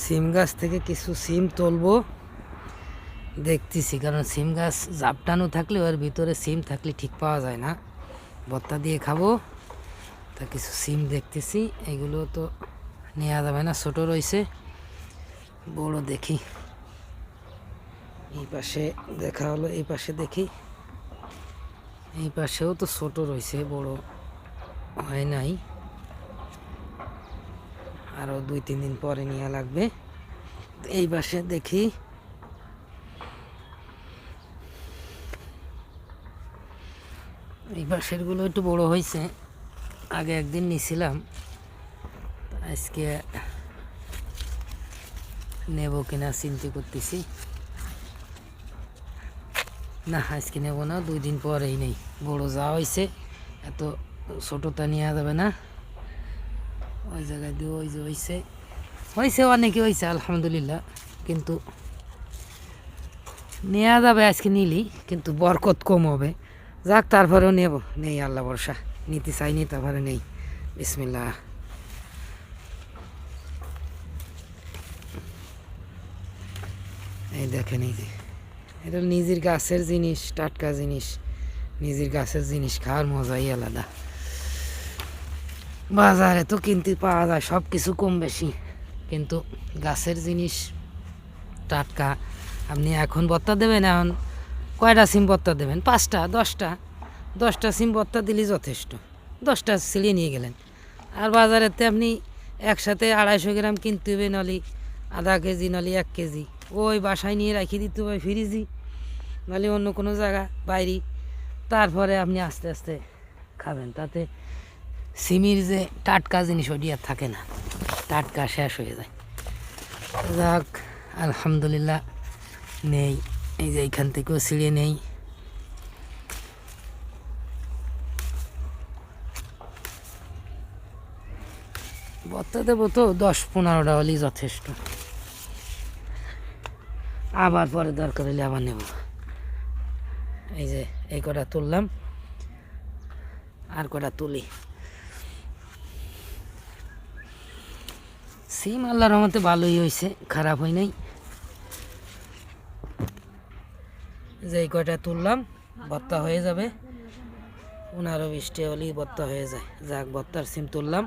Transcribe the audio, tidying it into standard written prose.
সিম গাছ থেকে কিছু সিম তুলবো দেখতেছি, কারণ সিম গাছ জাপটানো থাকলে ওর ভিতরে সিম থাকলে ঠিক পাওয়া যায় না। ভর্তা দিয়ে খাবো, তা কিছু সিম দেখতেছি। এগুলো তো নেওয়া যাবে না, ছোটো রয়েছে। বড় দেখি, এই পাশে দেখা হলো, এই পাশে দেখি, এই পাশেও তো ছোট রয়েছে, বড় হয় নাই। আরও 2-3 দিন পরে নেওয়া লাগবে। এই পাশে দেখি, এই পাশেরগুলো একটু বড় হয়েছে। আগে একদিন নিয়েছিলাম, আজকে নেব কিনা চিন্তা করতেছি। না, আজকে নেব না, 2 দিন পরেই নেই। বড় যা হয়েছে, এত ছোটোটা নেওয়া যাবে না। ওই জায়গায় দিয়ে ওই যে হয়েছে, হয়েছে অনেকে হয়েছে আলহামদুলিল্লাহ, কিন্তু নেওয়া যাবে আজকে নিলি, কিন্তু বরকত কম হবে। যাক, তারপরেও নেব, নেই আল্লাহ ভরসা, নিতে চাইনি, তারপরে নেই। বিসমিল্লাহ। এই দেখেন, এই যে এটা নিজের গাছের জিনিস, টাটকা জিনিস, নিজের গাছের জিনিস খাওয়ার মজাই আলাদা। বাজারে তো কিনতে পাওয়া যায় সব কিছু কম বেশি, কিন্তু গাছের জিনিস টাটকা। আপনি এখন ভর্তা দেবেন, এখন কয়টা সিম ভর্তা দেবেন? 5টা 10টা সিম ভর্তা দিলেই যথেষ্ট। 10টা ছিলিয়ে নিয়ে গেলেন। আর বাজারেতে আপনি একসাথে 250 গ্রাম কিনতে হবে, নলি আধা কেজি, নলি 1 কেজি। ওই বাসায় নিয়ে রাখি দিতে হবে ফ্রিজি, নাহলে অন্য কোনো জায়গা বাইরে। তারপরে আপনি আস্তে আস্তে খাবেন। তাতে সিমির যে টাটকা জিনিস ওটি আর থাকে না, টাটকা শেষ হয়ে যায়। যাক, আলহামদুলিল্লাহ নেই। এই যে এইখান থেকেও ছিঁড়ে নেই। ভর্তা দেবো তো 10-15টা হলেই যথেষ্ট। আবার পরে দরকার হলে আবার নেব। এই যে এই কটা তুললাম, আর কটা তুলি। সিম আল্লাহর রহমতে ভালোই হয়েছে, খারাপ হয় নাই। যে এই কটা তুললাম, ভর্তা হয়ে যাবে। 15-20টা হলেই ভর্তা হয়ে যায়। যাক, ভর্তার সিম তুললাম।